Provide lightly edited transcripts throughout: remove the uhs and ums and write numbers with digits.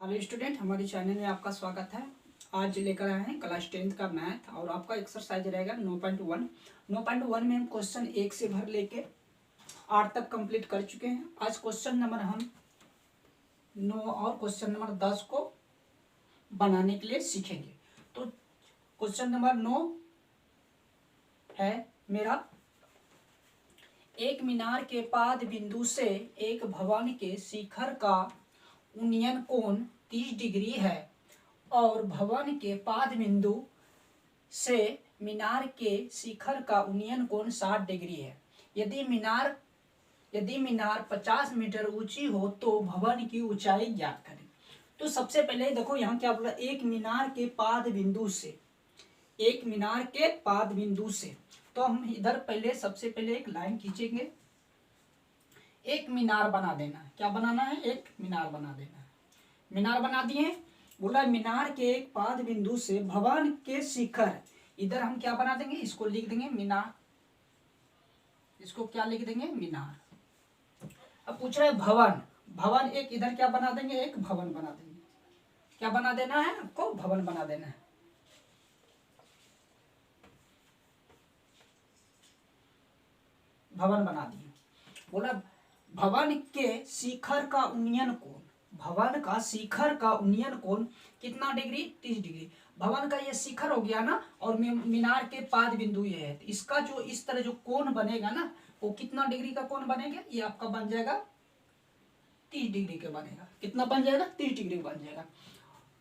Hello student, हमारे channel में आपका स्वागत है। आज लेकर आए हैं क्लास 10th का मैथ और आपका एक्सरसाइज रहेगा 9.1। 9.1 में हम क्वेश्चन 1 से भर लेके 8 तक कंप्लीट कर चुके हैं। आज क्वेश्चन नंबर हम 9 और क्वेश्चन नंबर 10 को बनाने के लिए सीखेंगे। तो क्वेश्चन नंबर 9 है मेरा, एक मीनार के पाद बिंदु से एक भवन के शिखर का उन्नयन कोण 30 डिग्री है और भवन के पाद बिंदु से मीनार के शिखर का उन्नयन कोण 60 डिग्री है। यदि मीनार 50 मीटर ऊंची हो तो भवन की ऊंचाई ज्ञात करें। तो सबसे पहले देखो यहाँ क्या बोला, एक मीनार के पाद बिंदु से, एक मीनार के पाद बिंदु से। तो हम इधर पहले सबसे पहले एक लाइन खींचेंगे, एक मीनार बना देना है। क्या बनाना है? एक मीनार बना देना है। मीनार बना दिए। बोला मीनार के एक पाद बिंदु से भवन के शिखर, इधर हम क्या बना देंगे, इसको लिख देंगे मीनार। इसको क्या लिख देंगे? मीनार। अब पूछ रहा है भवन, भवन एक इधर क्या बना देंगे, एक भवन बना देंगे। क्या बना देना है आपको? भवन बना देना है। भवन बना दिए। बोला भवन के शिखर का उन्नयन कोण, भवन का शिखर का उन्नयन कोण कितना डिग्री? 30 डिग्री। भवन का ये शिखर हो गया ना, और मीनार के पाद बिंदु ये है। इसका जो इस तरह जो कोण बनेगा ना, वो कितना डिग्री का कोण बनेगा? ये आपका बन जाएगा 30 डिग्री का बनेगा। कितना बन जाएगा? 30 डिग्री बन जाएगा।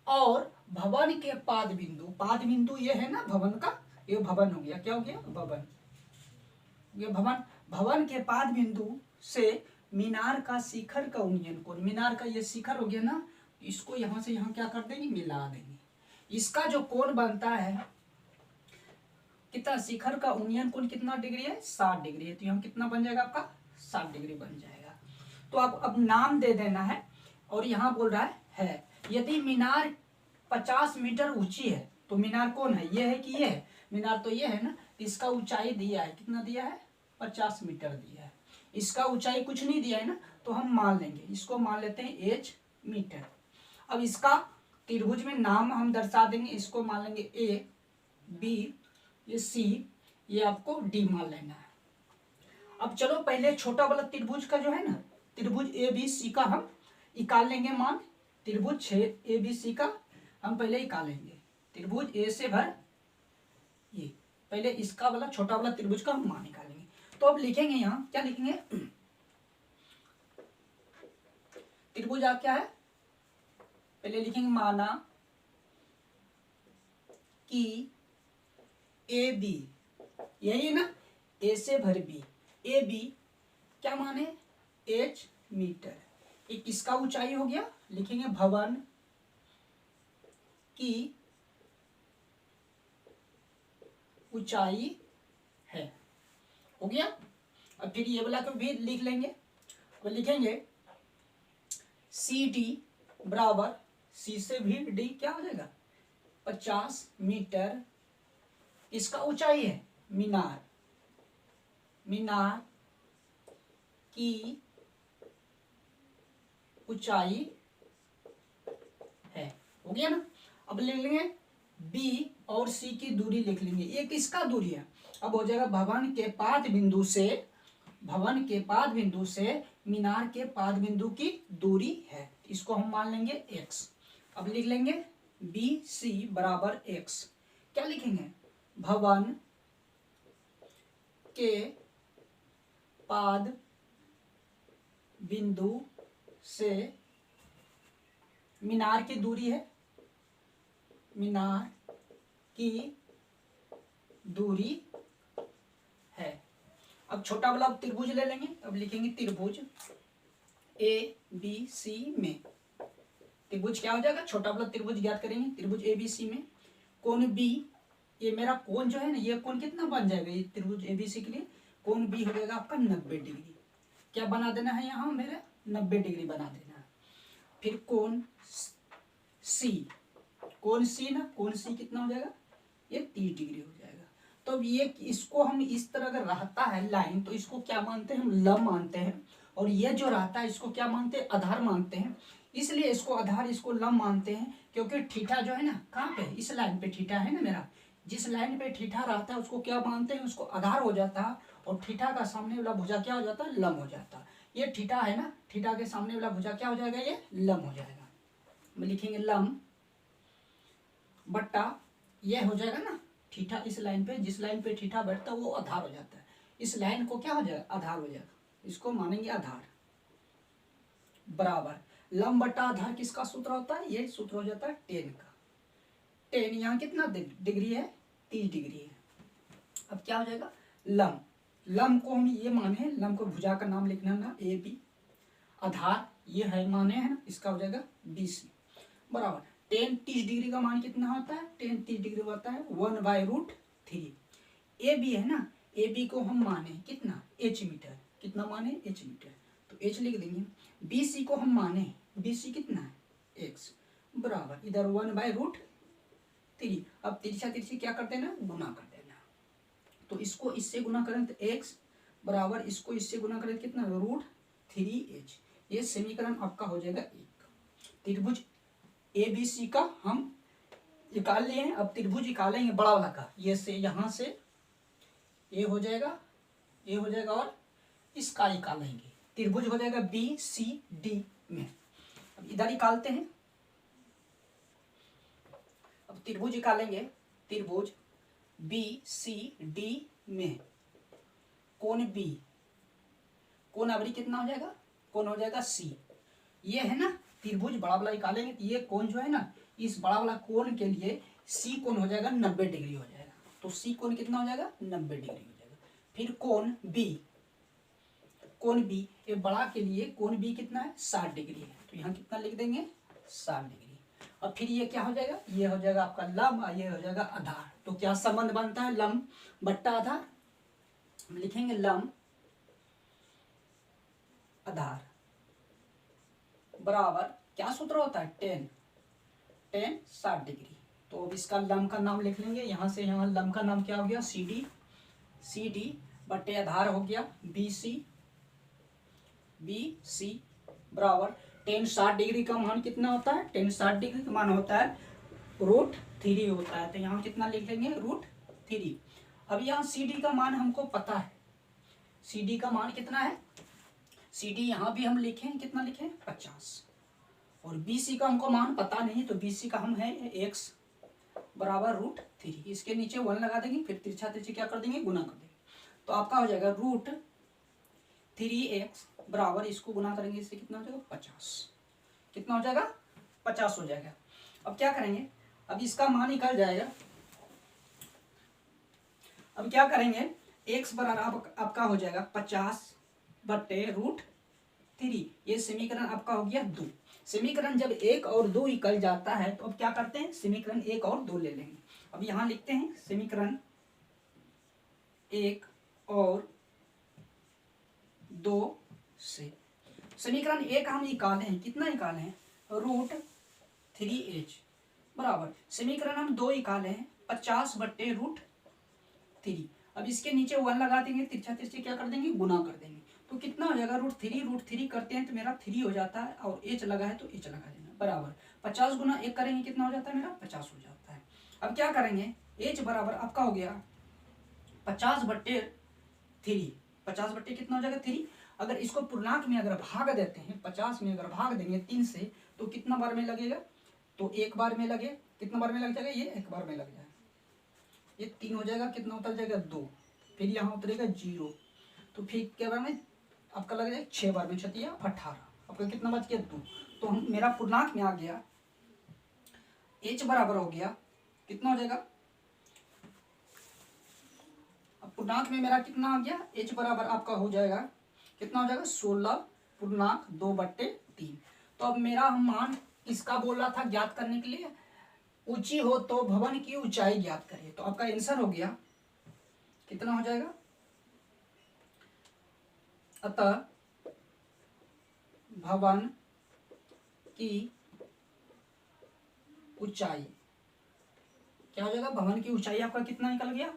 और भवन के पाद बिंदु, पाद बिंदु ये है ना भवन का, ये भवन हो गया। क्या हो गया? भवन। ये भवन, भवन के पाद बिंदु से मीनार का शिखर का उन्नयन कोण, मीनार का ये शिखर हो गया ना, इसको यहां से यहां क्या कर देंगे? मिला देंगे। इसका जो कोण बनता है कितना? शिखर का उन्नयन कोण कितना डिग्री है? 60 डिग्री है। तो यहाँ कितना बन जाएगा आपका? 60 डिग्री बन जाएगा। तो आप अब नाम दे देना है। और यहाँ बोल रहा है यदि मीनार 50 मीटर ऊंची है तो मीनार कौन है? ये है कि ये है? मीनार तो ये है ना। इसका ऊंचाई दिया है, कितना दिया है? 50 मीटर दिया है। इसका ऊंचाई कुछ नहीं दिया है ना, तो हम मान लेंगे, इसको मान लेते हैं h मीटर। अब इसका त्रिभुज में नाम हम दर्शा देंगे, इसको मान लेंगे a, b, ये c, ये आपको d मान लेना है। अब चलो पहले छोटा वाला त्रिभुज का जो है ना, त्रिभुज ABC का हम निकाल लेंगे मान। त्रिभुज ABC का हम पहले निकालेंगे। त्रिभुज A से भर ये, पहले इसका वाला छोटा वाला त्रिभुज का हम मान निकालेंगे। तो अब लिखेंगे यहाँ, क्या लिखेंगे? त्रिभुज आप क्या है? पहले लिखेंगे माना कि AB, यही है ना, A से भर B, AB क्या माने? h metre. एक इसका ऊंचाई हो गया, लिखेंगे भवन की ऊंचाई है, हो गया। अब फिर ये वाला को भी लिख लेंगे। अब लिखेंगे CD बराबर, C से भी D क्या हो जाएगा? 50 मीटर। इसका ऊंचाई है मीनार, मीनार की ऊंचाई है, हो गया ना। अब लिख लेंगे B और C की दूरी लिख लेंगे। ये किसका दूरी है? अब हो जाएगा भवन के पाद बिंदु से, भवन के पाद बिंदु से मीनार के पाद बिंदु की दूरी है। इसको हम मान लेंगे x। अब लिख लेंगे BC बराबर x। क्या लिखेंगे? भवन के पाद बिंदु से मीनार की दूरी है, मीनार की दूरी है। अब छोटा वाला त्रिभुज ले लेंगे। अब लिखेंगे त्रिभुज ABC में, त्रिभुज क्या हो जाएगा? छोटा वाला त्रिभुज ज्ञात करेंगे। त्रिभुज ABC में कोण B, ये मेरा कोण जो है ना, ये कोण कितना बन जाएगा? ये त्रिभुज ABC के लिए कोण B हो जाएगा आपका 90 डिग्री। क्या बना देना है यहाँ मेरे? 90 डिग्री बना देना है। फिर कोण C, कोण C ना, कोण C कितना हो जाएगा? ये 30 डिग्री हो जाएगा। तो अब ये इसको हम इस तरह अगर रहता है लाइन, तो इसको क्या मानते हैं? हम लंब मानते हैं। और ये जो रहता है इसको क्या मानते हैं? आधार मानते हैं। इसलिए इसको आधार, इसको लंब मानते हैं, क्योंकि थीटा जो है ना कहाँ पे, इस लाइन पे थीटा है ना मेरा, जिस लाइन पे थीटा रहता है उसको क्या मानते हैं, उसको आधार हो जाता है, और थीटा का सामने वाला भुजा क्या हो जाता है, लंब हो जाता है। ये थीटा है ना, थीटा के सामने वाला भुजा क्या हो जाएगा, ये लंब हो जाएगा। हम लिखेंगे लंब बट्टा ये हो जाएगा ना थीटा, इस लाइन पे, जिस लाइन पे थीटा बैठता है वो आधार हो जाता है, इस लाइन को क्या हो जाएगा, आधार हो जाएगा, इसको मानेंगे आधार, बराबर लंब बट्टा आधार किसका सूत्र होता है, ये सूत्र हो जाता है टेन का। टेन यहाँ कितना डिग्री है, 30 डिग्री है। अब क्या हो जाएगा, लंब, लंब को हम ये माने, लंब को भुजा का नाम लिखना ना ए बी, आधार ये है माने है ना, इसका हो जाएगा BC, बराबर टेन 30 डिग्री का मान कितना होता है, टेन 30 डिग्री होता है 1/√3। ए बी है ना, ए बी को हम माने कितना, H मीटर, कितना माने, H मीटर, तो H लिख देंगे। BC को हम माने, BC कितना है X, बराबर इधर 1/√3। अब तिरछा तिरछी क्या करते हैं ना, गुना कर देना, तो इसको इससे गुना करें तो x बराबर, इसको इससे गुना करें कितना, √3h। ये समीकरण आपका हो जाएगा एक। त्रिभुज ABC का हम निकाल लिए हैं, अब त्रिभुज निकालेंगे बड़ा वाला का, ये से यहाँ से ये हो जाएगा, ये हो जाएगा, और इसका निकालेंगे, त्रिभुज हो जाएगा BCD में। अब इधर निकालते हैं, अब त्रिभुज निकालेंगे, त्रिभुज BCD में कोण B, कोण अवरी कितना हो जाएगा, कोण हो जाएगा C। ये है ना त्रिभुज बड़ा वाला निकालेंगे तो ये कोण जो है ना, इस बड़ा वाला कोण के लिए C कोण हो जाएगा 90 डिग्री हो जाएगा, तो C कोण कितना हो जाएगा, 90 डिग्री हो जाएगा। फिर कोण B, कोण B ये बड़ा के लिए कोण B कितना है, 60 डिग्री है, तो यहाँ कितना लिख देंगे, 60 डिग्री। और फिर ये क्या हो जाएगा, ये हो जाएगा आपका लंब, ये हो जाएगा आधार। तो क्या संबंध बनता है, लंब बट्टा आधार, हम लिखेंगे लंब आधार बराबर क्या सूत्र होता है, टेन 60 डिग्री। तो अब इसका लंब का नाम लिख लेंगे, यहाँ से यहाँ लंब का नाम क्या हो गया, CD बट्टे आधार हो गया BC बराबर टेन 60 डिग्री का मान कितना होता है, टेन 60 डिग्री का मान होता है √3 होता है, तो यहाँ कितना लिख लेंगे, √3। अब यहाँ CD का मान हमको पता है, CD का मान कितना है, CD यहाँ भी हम लिखें, कितना लिखें 50, और BC का हमको मान पता नहीं, तो BC का हम है x बराबर √3, इसके नीचे 1 लगा देंगे, फिर तिरछा तिरछी क्या कर देंगे, गुना कर देंगे, तो आपका हो जाएगा √3x बराबर, इसको गुना करेंगे इससे कितना हो जाएगा 50, कितना हो जाएगा 50 हो जाएगा। अब क्या करेंगे, अब इसका मान निकल जाएगा, अब क्या करेंगे, x बराबर आपका हो जाएगा 50 बट्टे √3, ये समीकरण आपका हो गया 2। समीकरण जब 1 और 2 निकल जाता है तो अब क्या करते हैं, समीकरण 1 और 2 ले लेंगे। अब यहाँ लिखते हैं समीकरण 1 और 2 से, समीकरण 1 हम निकाले हैं, कितना निकाले हैं, √3h बराबर, समीकरण हम 2 निकाले हैं 50 बट्टे √3। अब इसके नीचे 1 लगा देंगे, तिरछा तिरछी क्या कर देंगे, गुना कर देंगे, तो कितना हो जाएगा, √3 करते हैं तो मेरा 3 हो जाता है, और h लगा है तो h लगा देना, बराबर 50 गुना 1 करेंगे कितना हो जाता है, मेरा 50 हो जाता है। अब क्या करेंगे, h बराबर आपका हो गया 50 बट्टे 3, 50 बट्टे कितना हो जाएगा 3। अगर इसको पूर्णांक में अगर भाग देते हैं, 50 में अगर भाग देंगे 3 से, तो कितना बार में लगेगा, तो एक बार में लगे, कितना बार में लग जाएगा, ये एक बार में लग जाएगा, ये 3 हो जाएगा, कितना उतर जाएगा 2, फिर यहाँ उतरेगा 0, तो फिर क्या बार में आपका लग जाएगा 6 बार में, 6 18, आपका कितना बच गया 2, तो हम मेरा पूर्णांक में आ गया, h बराबर हो गया कितना हो जाएगा, अब पूर्णांक में मेरा कितना आ गया, h बराबर आपका हो जाएगा कितना हो जाएगा 16.2/3। तो अब मेरा मान किसका बोल रहा था ज्ञात करने के लिए, ऊंची हो तो भवन की ऊंचाई ज्ञात करिए, तो आपका आंसर हो गया कितना हो जाएगा, अतः भवन की ऊंचाई क्या हो जाएगा, भवन की ऊंचाई आपका कितना निकल गया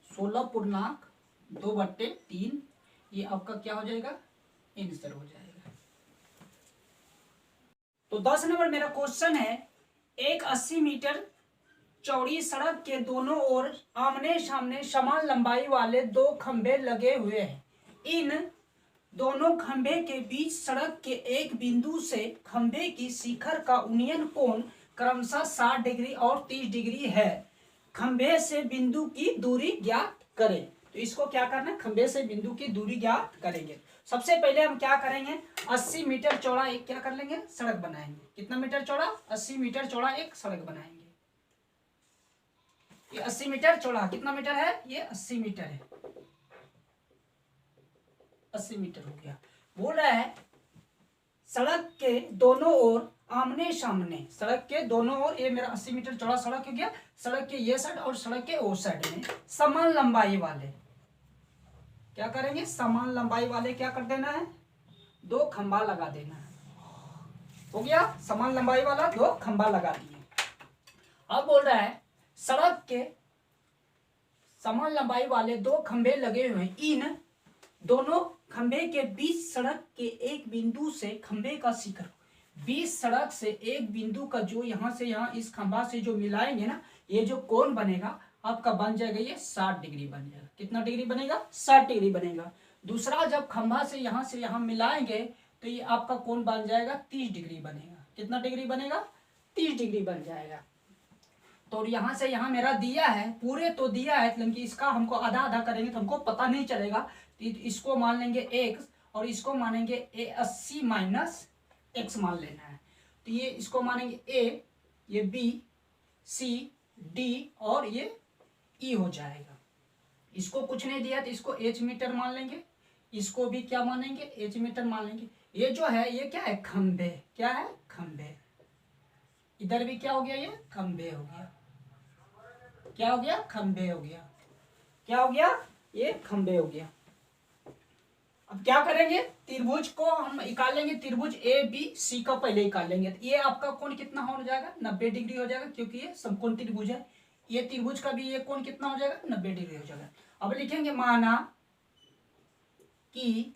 16.2/3, ये आपका क्या हो जाएगा आंसर हो जाएगा। तो 10 नंबर मेरा क्वेश्चन है, एक 80 मीटर चौड़ी सड़क के दोनों ओर आमने सामने समान लंबाई वाले दो खंभे लगे हुए हैं। इन दोनों खंभे के बीच सड़क के एक बिंदु से खंभे की शिखर का उन्नयन कोण क्रमशः 60 डिग्री और 30 डिग्री है। खंभे से बिंदु की दूरी ज्ञात करें। तो इसको क्या करना है, खंभे से बिंदु की दूरी ज्ञात करेंगे। सबसे पहले हम क्या करेंगे, 80 मीटर चौड़ा एक क्या कर लेंगे, सड़क बनाएंगे। कितना मीटर चौड़ा, 80 मीटर चौड़ा एक सड़क बनाएंगे। ये 80 मीटर चौड़ा, कितना मीटर है, ये 80 मीटर है, 80 मीटर हो गया। बोल रहा है सड़क के दोनों ओर आमने सामने, सड़क के दोनों ओर, ये मेरा 80 मीटर चौड़ा सड़क हो गया, सड़क के ये साइड और सड़क के वो साइड में समान लंबाई वाले क्या करेंगे, समान लंबाई वाले क्या कर देना है, दो खंभा लगा देना है। हो गया, समान लंबाई वाला दो खंभा लगा दिए। अब बोल रहा है सड़क के समान लंबाई वाले दो खंभे लगे हुए हैं। इन दोनों खंभे के बीच सड़क के एक बिंदु से खंभे का शिखर, बीच सड़क से एक बिंदु का जो यहां से यहां इस खंभा से जो मिलाएंगे ना, ये जो कोण बनेगा आपका बन जाएगा, ये 60 डिग्री बन जाएगा। कितना डिग्री बनेगा, 60 डिग्री बनेगा। दूसरा जब खंभा से यहां मिलाएंगे तो ये आपका कोण बन जाएगा 30 डिग्री बनेगा। कितना डिग्री बनेगा, 30 डिग्री बन जाएगा। तो यहां से यहां मेरा दिया है, पूरे तो दिया है, लेकिन इसका हमको आधा आधा करेंगे तो हमको पता नहीं चलेगा। तो इसको मान लेंगे x और इसको मानेंगे a80 माइनस x मान लेना है। तो ये इसको मानेंगे a, ये b, c, d और ये e हो जाएगा। इसको कुछ नहीं दिया तो इसको h मीटर मान लेंगे, इसको भी क्या मानेंगे, h मीटर मान लेंगे। ये जो है ये क्या है, खंभे, क्या है, खंभे। इधर भी क्या हो गया, ये खंभे हो गया। क्या हो गया, खंभे हो गया। क्या हो गया, ये खंभे हो गया। अब क्या करेंगे, त्रिभुज को हम निकाल लेंगे। त्रिभुज ए बी सी का पहले निकाल लेंगे। तो ये आपका कोण कितना हो जाएगा, 90 डिग्री हो जाएगा, क्योंकि ये समकोण त्रिभुज है। ये त्रिभुज का भी ये कोण कितना हो जाएगा, 90 डिग्री हो जाएगा। अब लिखेंगे माना कि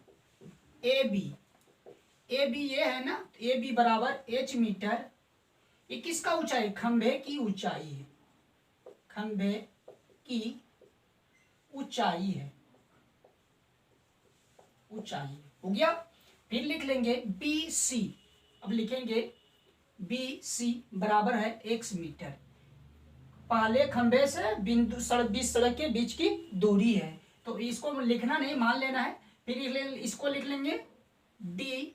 ए बी ये है ना, ए बी बराबर h मीटर। ये किसका ऊंचाई, खंभे की ऊंचाई है, खंभे की ऊंचाई है, ऊंचाई हो गया। फिर लिख लेंगे बी सी। अब लिखेंगे बी सी बराबर है x मीटर। पहले खंभे से बिंदु सड़क के बीच की दूरी है, तो इसको लिखना नहीं, मान लेना है। फिर इसको लिख लेंगे डी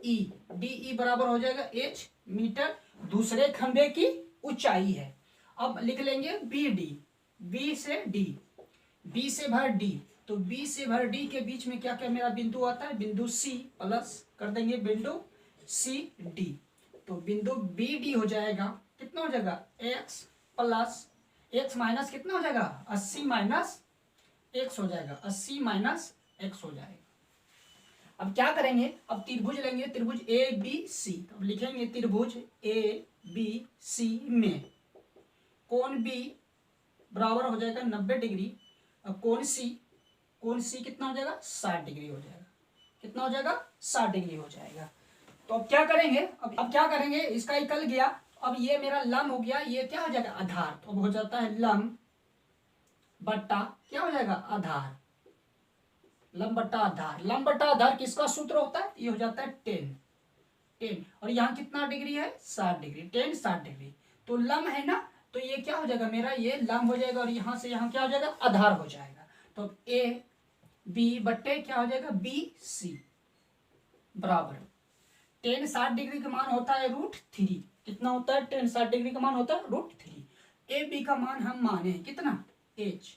ई बराबर हो जाएगा h मीटर, दूसरे खंभे की ऊंचाई है। अब लिख लेंगे बी डी, बी से डी, बी से भर डी, तो बी से भर डी के बीच में क्या क्या मेरा बिंदु आता है, बिंदु सी, प्लस कर देंगे बिंदु सी डी। तो बिंदु बी डी हो जाएगा, कितना हो जाएगा, x प्लस x माइनस कितना हो जाएगा, 80 माइनस x हो जाएगा, 80 माइनस x हो जाएगा। अब क्या करेंगे, अब त्रिभुज लेंगे, त्रिभुज ए बी सी। अब लिखेंगे त्रिभुज ए बी सी में कोण बी बराबर हो जाएगा 90 डिग्री, अब कोण सी कितना हो जाएगा, 60 डिग्री हो जाएगा। कितना हो जाएगा, 60 डिग्री हो जाएगा। तो अब क्या करेंगे, अब क्या करेंगे, इसका निकल गया। अब ये मेरा लंब हो गया, ये क्या हो जाएगा, आधार। तो अब हो जाता है लंब बट्टा क्या हो जाएगा, आधार। लंब बट्टा आधार, लंब बट्टा आधार किसका सूत्र होता है, ये हो जाता है 10। और यहाँ कितना डिग्री है, 60 डिग्री, 10 60 डिग्री। तो लंब है ना, तो ये क्या हो जाएगा, मेरा ये लंब हो जाएगा और यहाँ से यहाँ क्या हो जाएगा, आधार हो जाएगा। तो ए बी बट्टे क्या हो जाएगा, बी सी बराबर 10 60 डिग्री का मान होता है √3। कितना होता है, 10 60 डिग्री का मान होता है √3। ए बी का मान हम माने कितना, h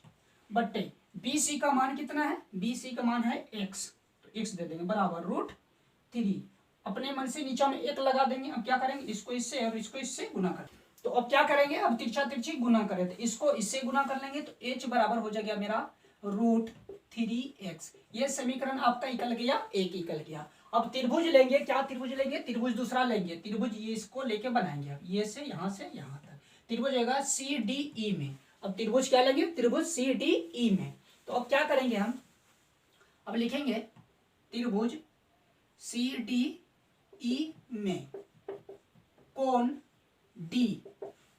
बट्टे बी सी का मान कितना है, बी सी का मान है x, तो x दे देंगे बराबर √3। अपने मन से नीचा में 1 लगा देंगे। अब क्या करेंगे, इसको इससे और इसको इससे गुना कर। तो अब क्या करेंगे, अब तिरछा तिरछी गुना करें, तो इसको इससे गुना कर लेंगे, तो h बराबर हो जाएगा मेरा √3x। ये समीकरण आपका निकल गया, एक निकल गया। अब त्रिभुज लेंगे, क्या त्रिभुज लेंगे, त्रिभुज दूसरा लेंगे। त्रिभुज ये इसको लेके बनाएंगे, अब ये से यहाँ तक त्रिभुज होगा सी डी ई में। अब त्रिभुज क्या लेंगे, त्रिभुज सी डी ई में। तो अब क्या करेंगे हम, अब लिखेंगे त्रिभुज सी डी ई में कोण डी,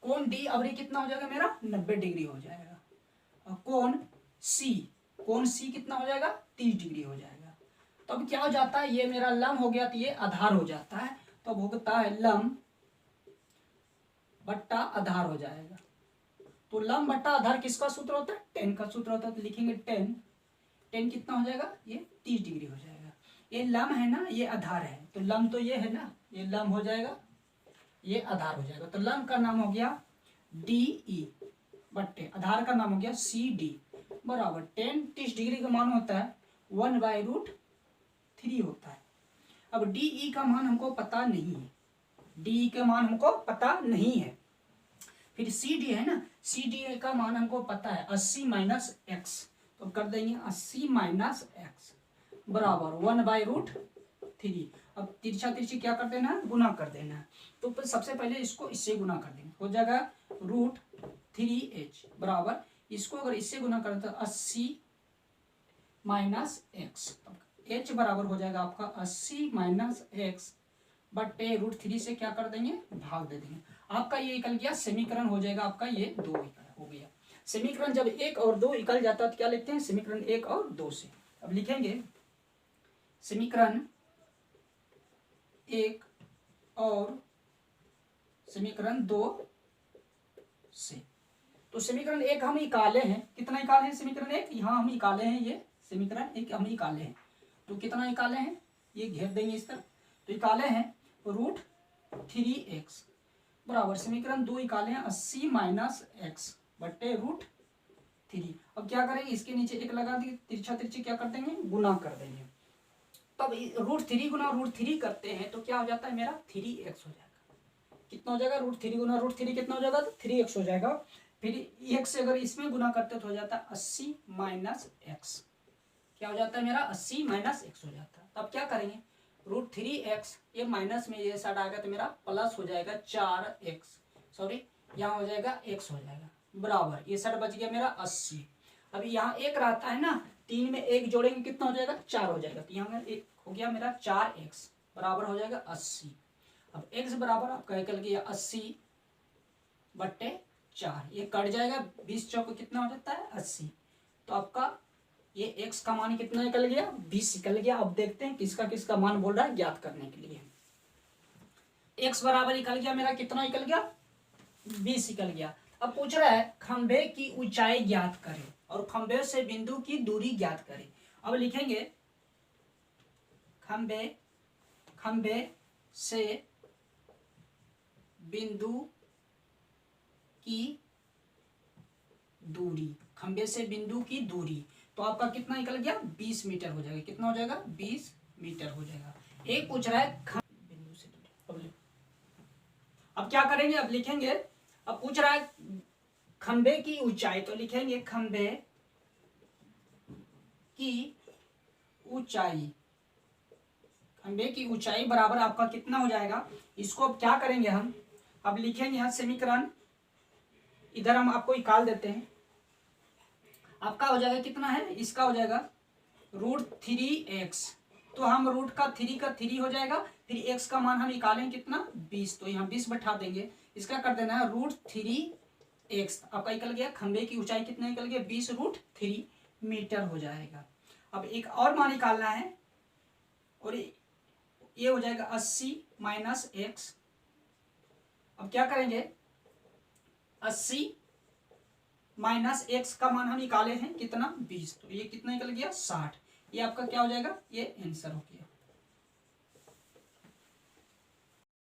कोण डी अब ये कितना हो जाएगा मेरा 90 डिग्री हो जाएगा। और कोण सी, कोण सी कितना हो जाएगा 30 डिग्री हो जाएगा। तो अब क्या हो जाता है, ये मेरा लंब हो गया तो ये आधार हो जाता है। तो अब होता है लंब बट्टा आधार हो जाएगा। तो लंब बट्टा आधार किसका सूत्र होता है, टेन का सूत्र होता है। तो लिखेंगे टेन, टेन कितना हो जाएगा, ये 30 डिग्री हो जाएगा। ये लंब है ना, ये आधार है, तो लंब तो ये है ना, ये लंब हो जाएगा, ये आधार हो जाएगा। तो लंब का नाम हो गया डी ई बट्टे आधार का नाम हो गया सी डी बराबर टेन, 30 डिग्री का मान होता है 1/√3 होता है। अब डी ई का मान हमको पता नहीं है, डी ई का मान हमको पता नहीं है। फिर सी डी है ना, सी डी का मान हमको पता है 80 माइनस एक्स, तो कर देंगे 80 माइनस एक्स बराबर 1/√3। अब तिरछा तिरछी क्या कर देना है, गुना कर देना है। तो सबसे पहले इसको इससे गुना कर देंगे, हो जाएगा √3h बराबर, इसको अगर इससे गुना करें तो 80 माइनस एक्स, h बराबर हो जाएगा आपका 80 माइनस एक्स बटे √3 से क्या कर देंगे, भाग दे देंगे। आपका ये निकल गया समीकरण, हो जाएगा आपका ये 2 हो गया। समीकरण जब 1 और 2 निकल जाता है तो क्या लिखते हैं, समीकरण 1 और 2 से। अब लिखेंगे समीकरण 1 और समीकरण 2 से। तो समीकरण 1 हम निकाले हैं, कितना निकाले हैं समीकरण 1, यहाँ हम निकाले हैं, ये समीकरण 1 हम निकाले हैं। तो कितना निकाले हैं, ये घेर देंगे इस तरह, तो निकाले हैं √3x बराबर समीकरण 2 निकाले हैं 80 माइनस एक्स बट्टे √3। अब क्या करेंगे, इसके नीचे एक लगा देंगे, तिरछा तिरछी क्या कर देंगे, गुना कर देंगे। तब √3 गुना √3 करते हैं तो क्या हो जाता है मेरा 3x हो जाएगा। कितना हो जाएगा, √3 गुना √3 कितना हो जाएगा, तो 3x हो जाएगा। फिर x से अगर इसमें गुना करते तो हो जाता है 80 माइनस एक्स, क्या हो जाता है मेरा 80 माइनस एक्स हो जाता है। तब क्या करेंगे, √3x ये माइनस में ये साइड आएगा तो मेरा प्लस हो जाएगा 4x, सॉरी यहाँ हो जाएगा x हो जाएगा बराबर, ये साइड बच गया मेरा 80। अभी यहाँ एक रहता है ना, 3 में 1 जोड़ेंगे कितना हो जाएगा, 4 हो जाएगा। तो यहाँ एक हो गया मेरा 4x बराबर हो जाएगा 80। अब x बराबर आपका निकल गया 80 बट्टे 4, ये कट जाएगा, 20 चौक कितना हो जाता है 80। तो आपका ये x का मान कितना निकल गया, 20 निकल गया। अब देखते हैं किसका किसका मान बोल रहा है ज्ञात करने के लिए। x बराबर निकल गया मेरा, कितना निकल गया, 20 निकल गया। अब पूछ रहा है खंभे की ऊंचाई ज्ञात करें और खंभे से बिंदु की दूरी ज्ञात करें। अब लिखेंगे खंभे से बिंदु की दूरी, खंभे से बिंदु की दूरी, तो आपका कितना निकल गया 20 मीटर हो जाएगा। कितना हो जाएगा 20 मीटर हो जाएगा। एक पूछ रहा है बिंदु से दूरी, अब क्या करेंगे, अब लिखेंगे, अब पूछ रहा है खंभे की ऊंचाई, तो लिखेंगे खंभे की ऊंचाई, खंभे की ऊंचाई बराबर आपका कितना हो जाएगा, इसको अब क्या करेंगे हम, अब लिखेंगे यहाँ समीकरण, इधर हम आपको निकाल देते हैं। आपका हो जाएगा कितना है, इसका हो जाएगा √3x, तो हम रूट का 3 हो जाएगा। फिर x का मान हम निकालेंगे कितना 20, तो यहाँ 20 बैठा देंगे, इसका कर देना है √3x। आपका निकल गया खंभे की ऊंचाई कितना निकल गया 20√3 मीटर हो जाएगा। अब एक और मान निकालना है और ये हो जाएगा 80 माइनस एक्स। अब क्या करेंगे 80 माइनस एक्स का मान हम निकाले हैं कितना 20, तो ये कितना निकल गया 60। ये आपका क्या हो जाएगा, ये आंसर हो गया।